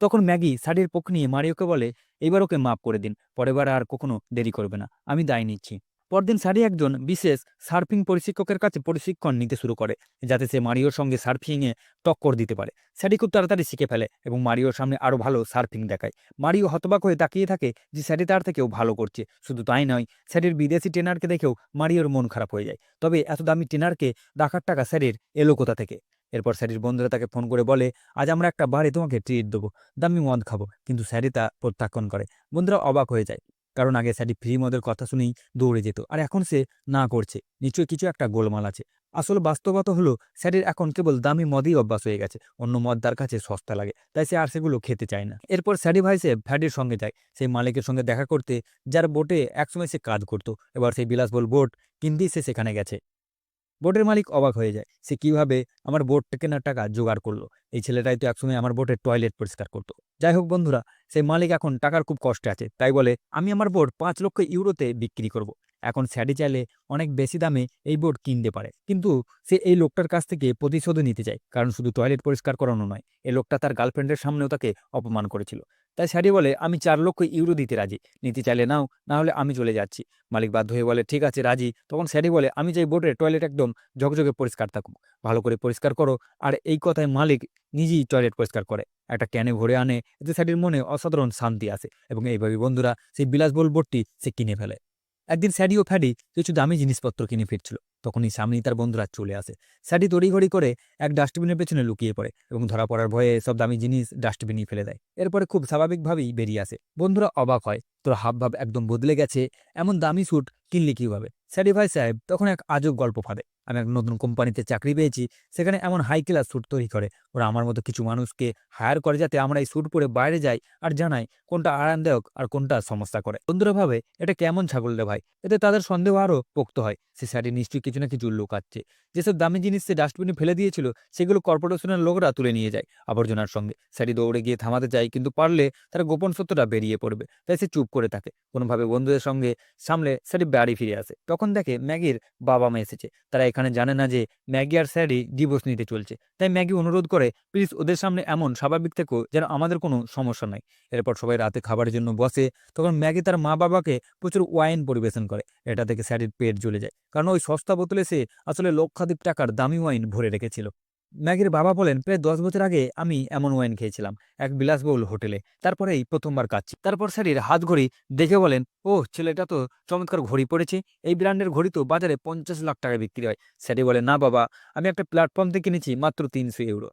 Speaker 1: তখন ম্যাগি স্যাডির পক্ষ নিয়ে মারিওকে বলে, এবার ওকে মাফ করে দিন, পরেরবার আর কখনো দেরি করবে না, আমি দায় নিচ্ছি। পরদিন স্যাডি একজন বিশেষ সার্ফিং প্রশিক্ষকের কাছে প্রশিক্ষণ নিতে শুরু করে, যাতে সে মারিওর সঙ্গে সার্ফিংয়ে টক্কর দিতে পারে। স্যাডি খুব তাড়াতাড়ি শিখে ফেলে এবং মারিওর সামনে আরও ভালো সার্ফিং দেখায়। মারিও হতবাক হয়ে তাকিয়ে থাকে যে স্যাডি তার থেকেও ভালো করছে। শুধু তাই নয়, স্যাডির বিদেশি ট্রেনারকে দেখেও মারিওর মন খারাপ হয়ে যায়। তবে এত দামি ট্রেনারকে রাখার টাকা স্যাডির এলো কোথা থেকে? এরপর স্যাডির বন্ধুরা তাকে ফোন করে বলে, আজ আমরা একটা বারে তোমাকে ট্রিট দেবো, দামি মদ খাবো। কিন্তু স্যাডি তা প্রত্যাখ্যান করে। বন্ধুরা অবাক হয়ে যায়, কারণ আগে স্যাডি ফ্রি মদের কথা শুনেই দৌড়ে যেত, আর এখন সে না করছে। নিশ্চয়ই কিছু একটা গোলমাল আছে। আসলে বাস্তবতা হলো স্যাডির এখন কেবল দামি মদই অভ্যাস হয়ে গেছে। অন্য মদ তার কাছে সস্তা লাগে, তাই সে আর সেগুলো খেতে চায় না। এরপর স্যাডি ভাই সে ফ্যাডির সঙ্গে যায়, সেই মালিকের সঙ্গে দেখা করতে, যার বোটে একসময় সে কাজ করতো। এবার সেই বিলাসবহুল বোট কিনতেই সে সেখানে গেছে। বোটের মালিক অবাক হয়ে যায়, সে কিভাবে আমার বোট কেনার টাকা জোগাড় করলো? এই ছেলেটাই তো একসময় আমার বোটের টয়লেট পরিষ্কার করতো। যাই হোক বন্ধুরা, সেই মালিক এখন টাকার খুব কষ্টে আছে, তাই বলে, আমি আমার বোট 5 লক্ষ ইউরোতে বিক্রি করব। এখন স্যাডি চাইলে অনেক বেশি দামে এই বোট কিনতে পারে, কিন্তু সে এই লোকটার কাছ থেকে প্রতিশোধ নিতে চায়, কারণ শুধু টয়লেট পরিষ্কার করানো নয়, এই লোকটা তার গার্লফ্রেন্ডের সামনেও তাকে অপমান করেছিল। তাই স্যাডি বলে, আমি 4 লক্ষ ইউরো দিতে রাজি, নিতে চাইলে নাও, না হলে আমি চলে যাচ্ছি। মালিক বাধ্য হয়ে বলে, ঠিক আছে, রাজি। তখন স্যাডি বলে, আমি চাই বোটের টয়লেট একদম ঝকঝকে পরিষ্কার থাকুক, ভালো করে পরিষ্কার করো। আর এই কথায় মালিক নিজেই টয়লেট পরিষ্কার করে, একটা ক্যানে ভরে আনে। এতে স্যাডির মনে অসাধারণ শান্তি আসে এবং এইভাবে বন্ধুরা সেই বিলাসবহুল বোটটি সে কিনে ফেলে। একদিন স্যাডি ও ফ্যাডি কিছু দামি জিনিসপত্র কিনে ফিরছিল, তখনই সামনেই তার বন্ধুরা চলে আসে। স্যাডি তড়িঘড়ি করে এক ডাস্টবিনের পেছনে লুকিয়ে পড়ে এবং ধরা পড়ার ভয়ে সব দামি জিনিস ডাস্টবিনই ফেলে দেয়। এরপরে খুব স্বাভাবিকভাবেই বেরিয়ে আসে। বন্ধুরা অবাক হয়, তোর হাবভাব একদম বদলে গেছে, এমন দামি স্যুট কিনলি কিভাবে? স্যাডি ভাই সাহেব তখন এক আজব গল্প ফাঁদে, আমি এক নতুন কোম্পানিতে চাকরি পেয়েছি, সেখানে এমন হাই ক্লাস স্যুট তৈরি করে। ওরা আমার মতো কিছু মানুষকে হায়ার করে, যাতে আমরা এই স্যুট পরে বাইরে যাই আর জানাই কোনটা আরামদায়ক আর কোনটা সমস্যা করে। বন্ধুরা ভাবে, এটা কেমন ছাগল রে ভাই? এতে তাদের সন্দেহ আরও পোক্ত হয়। সে স্যাডি নিশ্চয়ই কিছু না কিছু লুকাচ্ছে। যেসব দামি জিনিস সে ডাস্টবিনে ফেলে দিয়েছিল, সেগুলো কর্পোরেশনের লোকরা তুলে নিয়ে যায় আবর্জনার সঙ্গে। স্যাডি দৌড়ে গিয়ে থামাতে চায়, কিন্তু পারলে তার গোপন সত্যটা বেরিয়ে পড়বে, তাই সে চুপ করে থাকে। কোনোভাবে বন্ধুদের সঙ্গে সামলে স্যাডি বাড়ি ফিরে আসে। তখন দেখে ম্যাগির বাবা মা এসেছে। তারা এখানে জানে না যে ম্যাগি আর স্যাডি ডিভোর্স নিতে চলছে। তাই ম্যাগি অনুরোধ করে, প্লিজ ওদের সামনে এমন স্বাভাবিক থেকো যেন আমাদের কোনো সমস্যা নাই। এরপর সবাই রাতে খাবারের জন্য বসে। তখন ম্যাগি তার মা বাবাকে প্রচুর ওয়াইন পরিবেশন করে। এটা থেকে স্যাডির পেট জ্বলে যায়, কারণ ওই সস্তা বোতলে সে আসলে লক্ষাধিক টাকার দামি ওয়াইন ভরে রেখেছিল। ম্যাগির বাবা বলেন, প্রায় 10 বছর আগে আমি এমন ওয়াইন খেয়েছিলাম এক বিলাসবহুল হোটেলে, তারপরেই প্রথমবার কাচ্ছি। তারপর স্যারির হাত ঘড়ি দেখে বলেন, ও ছেলেটা তো চমৎকার ঘড়ি পড়েছে, এই ব্র্যান্ডের ঘড়ি তো বাজারে 50 লাখ টাকায় বিক্রি হয়। স্যারি বলে, না বাবা, আমি একটা প্ল্যাটফর্ম থেকে কিনেছি মাত্র 300 ইউরো,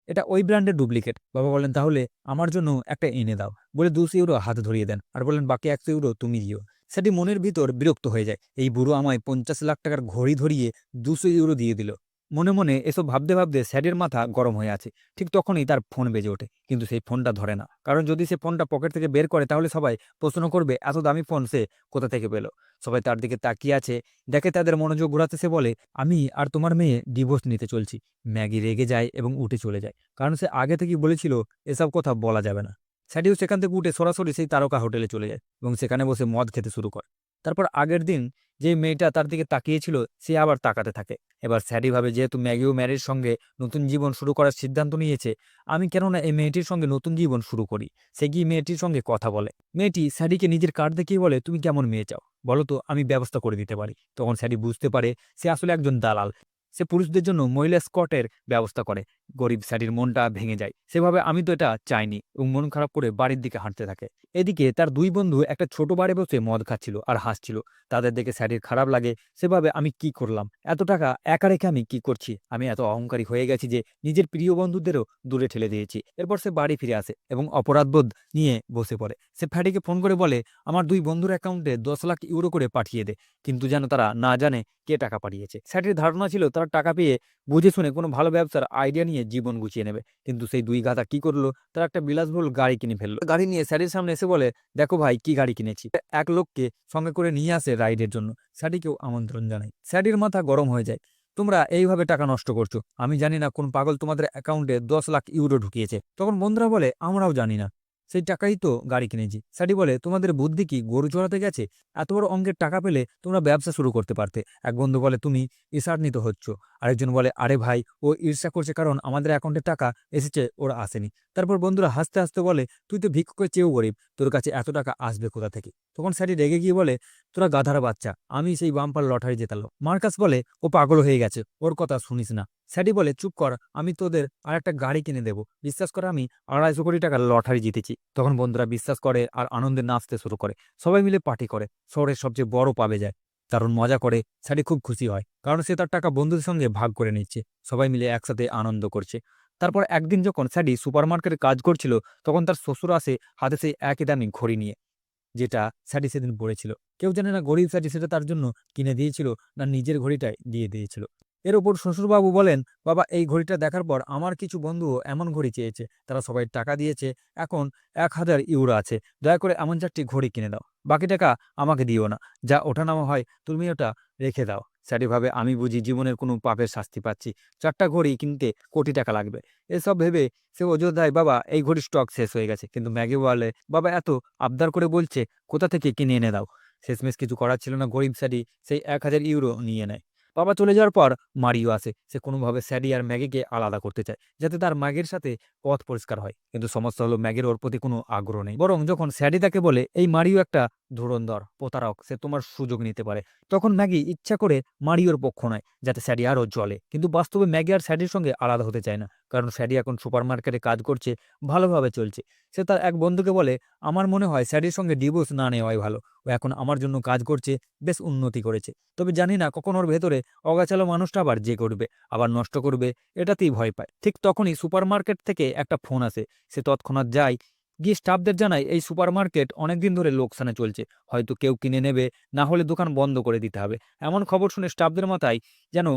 Speaker 1: এটা ওই ব্র্যান্ডের ডুপ্লিকেট। বাবা বলেন, তাহলে আমার জন্য একটা এনে দাও, বলে 200 ইউরো হাতে ধরিয়ে দেন আর বলেন, বাকি 100 ইউরো তুমি দিও। সেটি মনের ভিতর বিরক্ত হয়ে যায়, এই বুড়ো আমায় 50 লাখ টাকার ঘড়ি ধরিয়ে 200 ইউরো দিয়ে দিল। মনে মনে এসব ভাবতে ভাবতে স্যাডির মাথা গরম হয়ে আছে। ঠিক তখনই তার ফোন বেজে ওঠে, কিন্তু সেই ফোনটা ধরে না। কারণ যদি সে ফোনটা পকেট থেকে বের করে তাহলে সবাই প্রশ্ন করবে এত দামি ফোন সে কোথা থেকে পেল। সবাই তার দিকে তাকিয়ে আছে, দেখে তাদের মনোযোগ ঘোরাতে সে বলে, আমি আর তোমার মেয়ে ডিভোর্স নিতে চলছি। ম্যাগি রেগে যায় এবং উঠে চলে যায়, কারণ সে আগে থেকেই বলেছিল এসব কথা বলা যাবে না। স্যাডিও সেখান থেকে উঠে সরাসরি সেই তারকা হোটেলে চলে যায় এবং সেখানে বসে মদ খেতে শুরু করে। তারপর আগের দিন যে মেয়েটা তার দিকে তাকিয়েছিল সে আবার তাকাতে থাকে। এবার স্যাডি ভাবে, যেহেতু ম্যাগিও ম্যারির সঙ্গে নতুন জীবন শুরু করার সিদ্ধান্ত নিয়েছে, আমি কেননা এই মেয়েটির সঙ্গে নতুন জীবন শুরু করি। সে গিয়ে মেয়েটির সঙ্গে কথা বলে। মেয়েটি স্যাডিকে নিজের কার্ড দেখিয়ে বলে, তুমি কেমন মেয়ে চাও বলো তো, আমি ব্যবস্থা করে দিতে পারি। তখন স্যাডি বুঝতে পারে সে আসলে একজন দালাল। সে পুরুষদের জন্য মহিলা স্কটের ব্যবস্থা করে। গরিব স্যাডির মনটা ভেঙে যায়। সেভাবে আমি তো এটা চাইনি এবং মন খারাপ করে বাড়ির দিকে হাঁটতে থাকে। এদিকে তার দুই বন্ধু একটা ছোট বারে বসে মদ খাচ্ছিল আর হাসছিল। তাদের দেখে স্যাডির খারাপ লাগে। সেভাবে আমি কি করলাম, এত টাকা একা রেখে আমি কি করছি, আমি এত অহংকারী হয়ে গেছি যে নিজের প্রিয় বন্ধুদেরও দূরে ঠেলে দিয়েছি। এরপর সে বাড়ি ফিরে আসে এবং অপরাধবোধ নিয়ে বসে পড়ে। সে ফ্যাডিকে ফোন করে বলে, আমার দুই বন্ধুর অ্যাকাউন্টে 10 লাখ ইউরো করে পাঠিয়ে দে, কিন্তু যেন তারা না জানে কে টাকা পাঠিয়েছে। স্যাটির ধারণা ছিল তারা টাকা পেয়ে বুঝে শুনে কোনো ভালো ব্যবসার আইডিয়া নিয়ে জীবন গুছিয়ে নেবে। কিন্তু সেই দুই গাধা কি করলো, তারা একটা বিলাসবহুল গাড়ি কিনে ফেললো। গাড়ি নিয়ে স্যাটির সামনে এসে বলে, দেখো ভাই কি গাড়ি কিনেছি। এক লোককে সঙ্গে করে নিয়ে আসে রাইডের জন্য। স্যাডিকেও আমন্ত্রণ জানায়। স্যাডির মাথা গরম হয়ে যায়। তোমরা এইভাবে টাকা নষ্ট করছো, আমি জানি না কোন পাগল তোমাদের অ্যাকাউন্টে 10 লাখ ইউরো ঢুকিয়েছে। তখন বন্ধুরা বলে, আমরাও জানি না, সেই টাকাই তো গাড়ি কিনেছি। স্যাডি বলে, তোমাদের বুদ্ধি কি গরু চড়াতে গেছে? এত বড় অঙ্কের টাকা পেলে তোমরা ব্যবসা শুরু করতে পারতে। এক বন্ধু বলে, তুমি ঈর্ষান্বিত হচ্ছ। আরেকজন বলে, আরে ভাই, ও ঈর্ষা করছে কারণ আমাদের অ্যাকাউন্টে টাকা এসেছে, ওরা আসেনি। তারপর বন্ধুরা হাসতে হাসতে বলে, তুই তো ভিক্ষুকের চেয়েও গরিব, তোর কাছে এত টাকা আসবে কোথা থেকে? তখন স্যাডি রেগে গিয়ে বলে, তোরা গাধার বাচ্চা, আমি সেই বাম্পার লটারি জেতালো। মার্কাস বলে, ও পাগল হয়ে গেছে, ওর কথা শুনিস না। স্যাডি বলে, চুপ কর, আমি তোদের আর একটা গাড়ি কিনে দেবো, বিশ্বাস করে আমি 250 কোটি টাকার লটারি জিতেছি। তখন বন্ধুরা বিশ্বাস করে আর আনন্দে নাচতে শুরু করে। সবাই মিলে পার্টি করে, শহরের সবচেয়ে বড় পাবে যায়। দারুণ মজা করে। স্যাডি খুব খুশি হয়, কারণ সে তার টাকা বন্ধুদের সঙ্গে ভাগ করে নিচ্ছে। সবাই মিলে একসাথে আনন্দ করছে। তারপর একদিন যখন স্যাডি সুপারমার্কেটে কাজ করছিল, তখন তার শ্বশুর আসে হাতে সেই একই দামি ঘড়ি নিয়ে, যেটা স্যাডি সেদিন পড়েছিল। কেউ জানে না গরিব স্যাডি সেটা তার জন্য কিনে দিয়েছিল না নিজের ঘড়িটাই দিয়ে দিয়েছিল। এর ওপর শ্বশুরবাবু বলেন, বাবা, এই ঘড়িটা দেখার পর আমার কিছু বন্ধুও এমন ঘড়ি চেয়েছে, তারা সবাই টাকা দিয়েছে, এখন 1000 ইউরো আছে, দয়া করে এমন 4টি ঘড়ি কিনে দাও, বাকি টাকা আমাকে দিও না, যা ওঠানামা হয় তুমি ওটা রেখে দাও। স্যাডি ভাবে, আমি বুঝি জীবনের কোনো পাপের শাস্তি পাচ্ছি, 4টা ঘড়ি কিনতে কোটি টাকা লাগবে। এসব ভেবে সে অযোধ্যায়, বাবা এই ঘড়ির স্টক শেষ হয়ে গেছে। কিন্তু ম্যাগি বলে, বাবা এত আবদার করে বলছে, কোথা থেকে কিনে এনে দাও। শেষমেশ কিছু করার ছিল না, গরিব স্যাডি সেই 1000 ইউরো নিয়ে নেয়। বাবা চলে যাওয়ার পর মারিও আসে। সে কোনোভাবে স্যাডি আর ম্যাগিকে আলাদা করতে চায়, যাতে তার ম্যাগির সাথে পথ পরিষ্কার হয়। কিন্তু সমস্যা হলো ম্যাগির ওর প্রতি কোনো আগ্রহ নেই। বরং যখন স্যাডি তাকে বলে, এই মারিও একটা ধুরন্ধর প্রতারক, সে তোমার সুযোগ নিতে পারে, তখন ম্যাগি ইচ্ছা করে মারিওর পক্ষ নেয়, যাতে স্যাডি আরও জ্বলে। কিন্তু বাস্তবে ম্যাগি আর স্যাডির সঙ্গে আলাদা হতে চায় না, কারণ স্যাডি এখন সুপারমার্কেটে কাজ করছে, ভালোভাবে চলছে। সে তার এক বন্ধুকে বলে, আমার মনে হয় স্যাডির সঙ্গে ডিভোর্স না নেওয়াই ভালো, ও এখন আমার জন্য কাজ করছে, বেশ উন্নতি করেছে। তবে জানি না কখন ওর ভেতরে অগাছালো মানুষটা আবার যে করবে, আবার নষ্ট করবে, এটাতেই ভয় পায়। ঠিক তখনই সুপারমার্কেট থেকে একটা ফোন আসে। সে তৎক্ষণাৎ যায়, গিয়ে স্টাফদের জানায়, এই সুপারমার্কেট অনেকদিন ধরে লোকসানে চলছে, হয়তো কেউ কিনে নেবে, না হলে দোকান বন্ধ করে দিতে হবে। এমন খবর শুনে স্টাফদের মাথায় যেন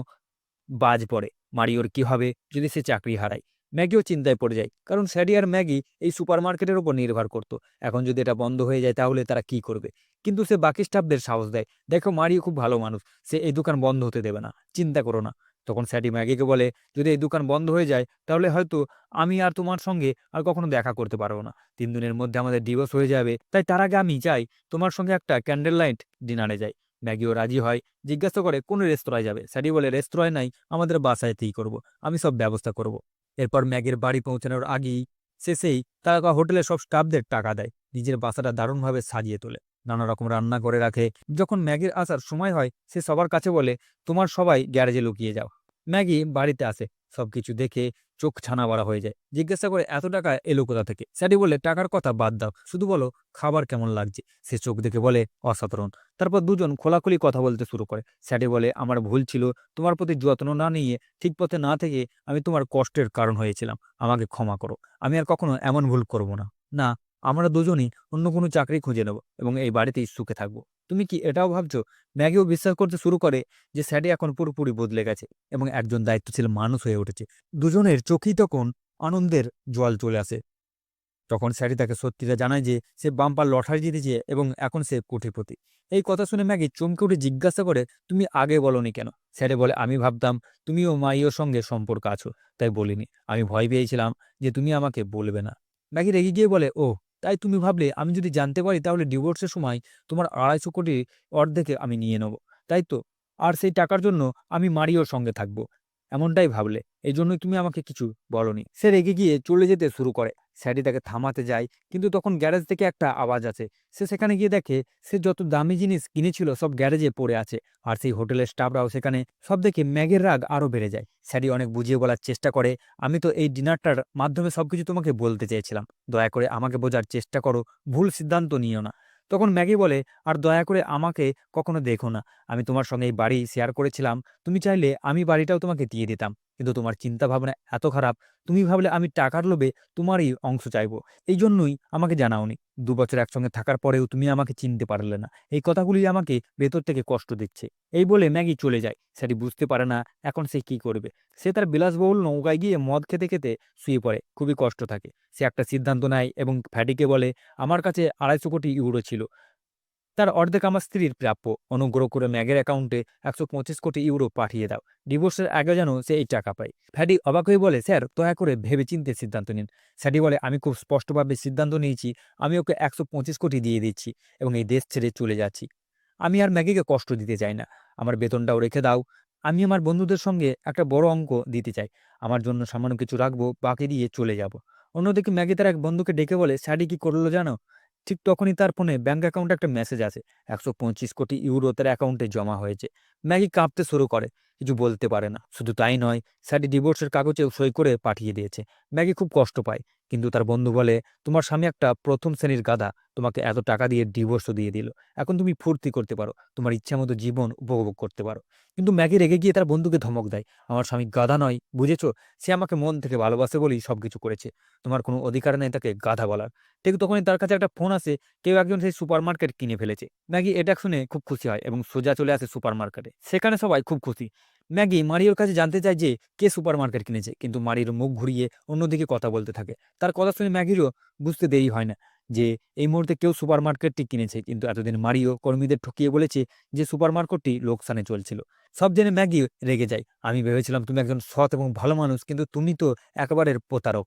Speaker 1: বাজ পড়ে, মারিওর কি হবে যদি সে চাকরি হারায়। ম্যাগিও চিন্তায় পড়ে যায়, কারণ স্যাডি আর ম্যাগি এই সুপারমার্কেটের উপর নির্ভর করত। এখন যদি এটা বন্ধ হয়ে যায় তাহলে তারা কি করবে? কিন্তু সে বাকি স্টাফদের সাহস দেয়, দেখো মারিও খুব ভালো মানুষ, সে এই দোকান বন্ধ হতে দেবে না, চিন্তা করো না। তখন স্যাডি ম্যাগিকে বলে, যদি এই দোকান বন্ধ হয়ে যায় তাহলে হয়তো আমি আর তোমার সঙ্গে আর কখনো দেখা করতে পারবো না। 3 দিনের মধ্যে আমাদের ডিভোর্স হয়ে যাবে, তাই তার আগে আমি চাই তোমার সঙ্গে একটা ক্যান্ডেল লাইট ডিনারে যাই। ম্যাগিও রাজি হয়, জিজ্ঞাসা করে কোন রেস্তোরাঁয় যাবে। স্যাডি বলে, রেস্তোরাঁয় নাই, আমাদের বাসায়তেই করব, আমি সব ব্যবস্থা করব। এরপর ম্যাগির বাড়ি পৌঁছানোর আগেই সে সেই তারকা হোটেলের সব স্টাফদের টাকা দেয়, নিজের বাসাটা দারুণভাবে সাজিয়ে তোলে, নানা রকম রান্না করে রাখে। যখন ম্যাগির আসার সময় হয় সে সবার কাছে বলে, তোমার সবাই গ্যারেজে লুকিয়ে যাও। ম্যাগি বাড়িতে আসে, সবকিছু দেখে চোখ ছানা বড়া হয়ে যায়, জিজ্ঞাসা করে এত টাকা এলো কোথা থেকে? স্যাডি বলে, টাকার কথা বাদ দাও, শুধু বলো খাবার কেমন লাগছে। সে চোখ দেখে বলে, অসাধারণ। তারপর দুজন খোলাখুলি কথা বলতে শুরু করে। স্যাডি বলে, আমার ভুল ছিল, তোমার প্রতি যত্ন না নিয়ে, ঠিক পথে না থেকে আমি তোমার কষ্টের কারণ হয়েছিলাম, আমাকে ক্ষমা করো, আমি আর কখনো এমন ভুল করব না। না, আমরা দুজনই অন্য কোনো চাকরি খুঁজে নেব এবং এই বাড়িতেই সুখে থাকবো। তুমি কি এটাও ভাবছো? ম্যাগিও বিশ্বাস করতে শুরু করে যে স্যাডি এখন পুরোপুরি বদলে গেছে এবং একজন দায়িত্বশীল মানুষ হয়ে উঠেছে। দুজনের চোখেই তখন আনন্দের জল চলে আসে। তখন স্যারি তাকে সত্যিটা জানায় যে সে বাম্পার লটারি জিতেছে এবং এখন সে কোটিপতি। এই কথা শুনে ম্যাগি চমকে উঠে জিজ্ঞাসা করে, তুমি আগে বলনি কেন? স্যারে বলে, আমি ভাবতাম তুমিও মাইওর সঙ্গে সম্পর্ক আছো, তাই বলিনি। আমি ভয় পেয়েছিলাম যে তুমি আমাকে বলবে না। ম্যাগি রেগে গিয়ে বলে, ও তাই তুমি ভাবলে আমি যদি জানতে পারি তাহলে ডিভোর্সের সময় তোমার 250 কোটি অর্ধেকে আমি নিয়ে নেব, তাই তো? আর সেই টাকার জন্য আমি মারিওর সঙ্গে থাকবো, এমনটাই ভাবলে? এই জন্যই তুমি আমাকে কিছু বলনি। সে রেগে গিয়ে চলে যেতে শুরু করে। স্যাডি তাকে থামাতে যায়, কিন্তু তখন গ্যারেজ থেকে একটা আওয়াজ আছে। সে সেখানে গিয়ে দেখে সে যত দামি জিনিস কিনেছিল সব গ্যারেজে পড়ে আছে। আর সেই হোটেলের স্টাফরাও সেখানে। সব দেখে ম্যাগের রাগ আরো বেড়ে যায়। স্যাডি অনেক বুঝিয়ে বলার চেষ্টা করে, আমি তো এই ডিনারটার মাধ্যমে সবকিছু তোমাকে বলতে চেয়েছিলাম। দয়া করে আমাকে বোঝার চেষ্টা করো, ভুল সিদ্ধান্ত নিও না। তখন ম্যাগি বলে, আর দয়া করে আমাকে কখনো দেখো না। আমি তোমার সঙ্গে এই বাড়ি শেয়ার করেছিলাম। তুমি চাইলে আমি বাড়িটাও তোমাকে দিয়ে দিতাম, কিন্তু তোমার চিন্তা ভাবনা এত খারাপ। তুমি ভাবলে আমি টাকার লোভে তোমারই অংশ চাইবো। এই জন্যই আমাকে জানাওনি। 2 বছর একসঙ্গে থাকার পরেও তুমি আমাকে চিনতে পারলে না। এই কথাগুলি আমাকে ভেতর থেকে কষ্ট দিচ্ছে। এই বলে ম্যাগি চলে যায়। সেটি বুঝতে পারে না এখন সে কি করবে। সে তার বিলাসবহুল নৌকায় গিয়ে মদ খেতে খেতে শুয়ে পড়ে। খুবই কষ্ট থাকে। সে একটা সিদ্ধান্ত নেয় এবং ফ্যাডিকে বলে, আমার কাছে 250 কোটি ইউরো ছিল, তার অর্ধেক আমার স্ত্রীর প্রাপ্য। অনুগ্রহ করে ম্যাগের অ্যাকাউন্টে 125 কোটি ইউরো পাঠিয়ে দাও। ডিভোর্সের আগে যেন সে এই টাকা পায়। ফ্যাডি অবাক হয়ে বলে, স্যার দয়া করে ভেবে চিন্তে সিদ্ধান্ত নিন। স্যাডি বলে, আমি খুব স্পষ্টভাবে সিদ্ধান্ত নিয়েছি। আমি ওকে 125 কোটি দিয়ে দিচ্ছি এবং এই দেশ ছেড়ে চলে যাচ্ছি। আমি আর ম্যাগিকে কষ্ট দিতে চাই না। আমার বেতনটাও রেখে দাও। আমি আমার বন্ধুদের সঙ্গে একটা বড় অঙ্ক দিতে চাই। আমার জন্য সামান্য কিছু রাখবো, বাকি দিয়ে চলে যাব। অন্যদিকে ম্যাগি তার এক বন্ধুকে ডেকে বলে, স্যাডি কি করলো জানো? ঠিক তখনই তার ফোনে ব্যাংক অ্যাকাউন্টে একটা মেসেজ আসে। 125 কোটি ইউরো তার অ্যাকাউন্টে জমা হয়েছে। ম্যাগি কাঁপতে শুরু করে, কিছু বলতে পারে না। শুধু তাই নয়, স্যাডি ডিভোর্সের কাগজেও সই করে পাঠিয়ে দিয়েছে। ম্যাগি খুব কষ্ট পায়, কিন্তু তার বন্ধু বলে, তোমার স্বামী একটা প্রথম শ্রেণীর গাধা, তোমাকে এত টাকা দিয়ে ডিভোর্সও দিয়ে দিল। এখন তুমি ফুর্তি করতে পারো, তোমার ইচ্ছা মতো জীবন উপভোগ করতে পারো। কিন্তু ম্যাগি রেগে গিয়ে তার বন্ধুকে ধমক দেয়, আমার স্বামী গাধা নয়, বুঝেছো? সে আমাকে মন থেকে ভালোবাসে বলেই সবকিছু করেছে। তোমার কোনো অধিকার নেই তাকে গাধা বলার। ঠিক তখনই তার কাছে একটা ফোন আসে। কেউ একজন সেই সুপারমার্কেট কিনে ফেলেছে। ম্যাগি এটা শুনে খুব খুশি হয় এবং সোজা চলে আসে সুপারমার্কেটে। সেখানে সবাই খুব খুশি। ম্যাগি মারিওর কাছে জানতে চায় যে কে সুপারমার্কেট কিনেছে, কিন্তু মারির মুখ ঘুরিয়ে অন্যদিকে কথা বলতে থাকে। তার কথা শুনে ম্যাগিরও বুঝতে দেরি হয় না যে এই মুহূর্তে কেউ সুপারমার্কেটটি কিনেছে, কিন্তু এতদিন মারিও কর্মীদের ঠকিয়ে বলেছে যে সুপারমার্কেটটি লোকসানে চলছিল। সব জেনে ম্যাগি রেগে যায়। আমি ভেবেছিলাম তুমি একজন সৎ এবং ভালো মানুষ, কিন্তু তুমি তো একেবারে প্রতারক।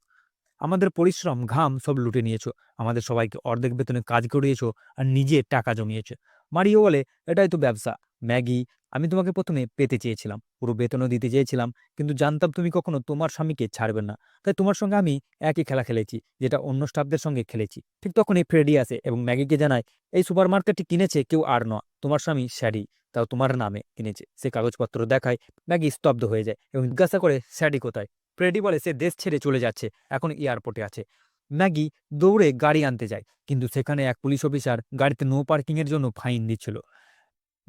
Speaker 1: আমাদের পরিশ্রম, ঘাম সব লুটে নিয়েছো। আমাদের সবাইকে অর্ধেক বেতনে কাজ করিয়েছো আর নিজে টাকা জমিয়েছো। মারিও বলে, এটাই তো ব্যবসা। ম্যাগি, আমি তোমাকে প্রথমে পেতে চেয়েছিলাম, পুরো বেতনও দিতে চেয়েছিলাম, কিন্তু জানতাম তুমি কখনো তোমার স্বামীকে ছাড়বেন না। তাই তোমার সঙ্গে আমি একই খেলা খেলেছি, যেটা অন্য স্টাফদের সঙ্গে খেলেছি। ঠিক তখনই ফ্রেডি আসে এবং ম্যাগিকে জানায়, এই সুপারমার্কেটটি কিনেছে কেউ আর নয়, তোমার স্বামী স্যাডি, তাও তোমার নামে কিনেছে। সে কাগজপত্র দেখায়। ম্যাগি স্তব্ধ হয়ে যায় এবং জিজ্ঞাসা করে, স্যাডি কোথায়? ফ্রেডি বলে, সে দেশ ছেড়ে চলে যাচ্ছে, এখন এয়ারপোর্টে আছে। ম্যাগি দৌড়ে গাড়ি আনতে যায়, কিন্তু সেখানে এক পুলিশ অফিসার গাড়িতে নো পার্কিং এর জন্য ফাইন দিচ্ছিল।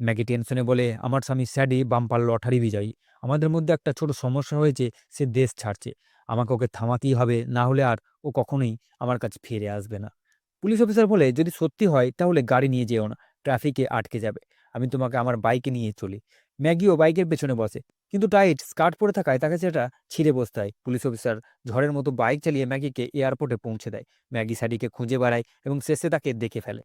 Speaker 1: ম্যাগি টেনশনে বলে, আমার স্বামী স্যাডি বাম্পার লটারি বিজয়ী। আমাদের মধ্যে একটা ছোট সমস্যা হয়েছে, সে দেশ ছাড়ছে। আমাকে ওকে থামাতেই হবে, না হলে আর ও কখনোই আমার কাছে ফিরে আসবে না। পুলিশ অফিসার বলে, যদি সত্যি হয় তাহলে গাড়ি নিয়ে যেও না, ট্রাফিকে আটকে যাবে। আমি তোমাকে আমার বাইকে নিয়ে চলি। ম্যাগিও বাইকের পেছনে বসে, কিন্তু টাইট স্কার্ট পরে থাকায় তাকে সেটা ছিঁড়ে বসতে হয়। পুলিশ অফিসার ঝড়ের মতো বাইক চালিয়ে ম্যাগিকে এয়ারপোর্টে পৌঁছে দেয়। ম্যাগি স্যাডিকে খুঁজে বেড়ায় এবং শেষে তাকে দেখে ফেলে।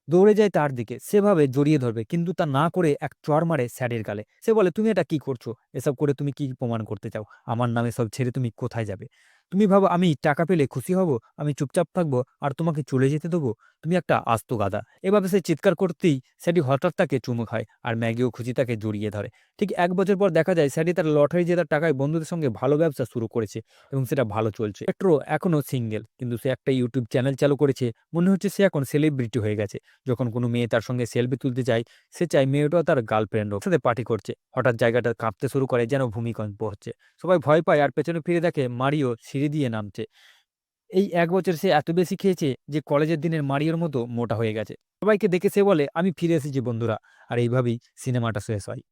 Speaker 1: দৌড়ে যায় তার দিকে, সেভাবে জড়িয়ে ধরবে, কিন্তু তা না করে এক চড় মারে স্যাডের গালে। সে বলে, তুমি এটা কি করছো? এসব করে তুমি কি প্রমাণ করতে চাও? আমার নামে সব ছেড়ে তুমি কোথায় যাবে? তুমি ভাবো আমি টাকা পেলে খুশি হব? আমি চুপচাপ থাকবো আর তোমাকে চলে যেতে দেবো? তুমি একটা আস্ত গাধা। এভাবে সে চিৎকার করতেই স্যাডি হঠাৎ তাকে চুমু খায় আর ম্যাগিও খুশি তাকে জড়িয়ে ধরে। ঠিক 1 বছর পর দেখা যায় স্যাডি তার লটারি জেতার টাকায় বন্ধুদের সঙ্গে ভালো ব্যবসা শুরু করেছে এবং সেটা ভালো চলছে। পেট্রো এখনো সিঙ্গেল, কিন্তু সে একটা ইউটিউব চ্যানেল চালু করেছে। মনে হচ্ছে সে এখন সেলিব্রিটি হয়ে গেছে। যখন কোনো মেয়ে তার সঙ্গে সেলফি তুলতে চায়, সে চায় মেয়েটাও তার গার্লফ্রেন্ড হোক। সাথে পার্টি করছে। হঠাৎ জায়গাটা কাঁপতে শুরু করে, যেন ভূমিকম্প হচ্ছে। সবাই ভয় পায় আর পেছনে ফিরে দেখে মারিও সিঁড়ি দিয়ে নামছে। এই 1 বছর সে এত বেশি খেয়েছে যে কলেজের দিনের মারিওর মতো মোটা হয়ে গেছে। সবাইকে দেখে সে বলে, আমি ফিরে এসেছি বন্ধুরা। আর এইভাবেই সিনেমাটা শেষ হয়।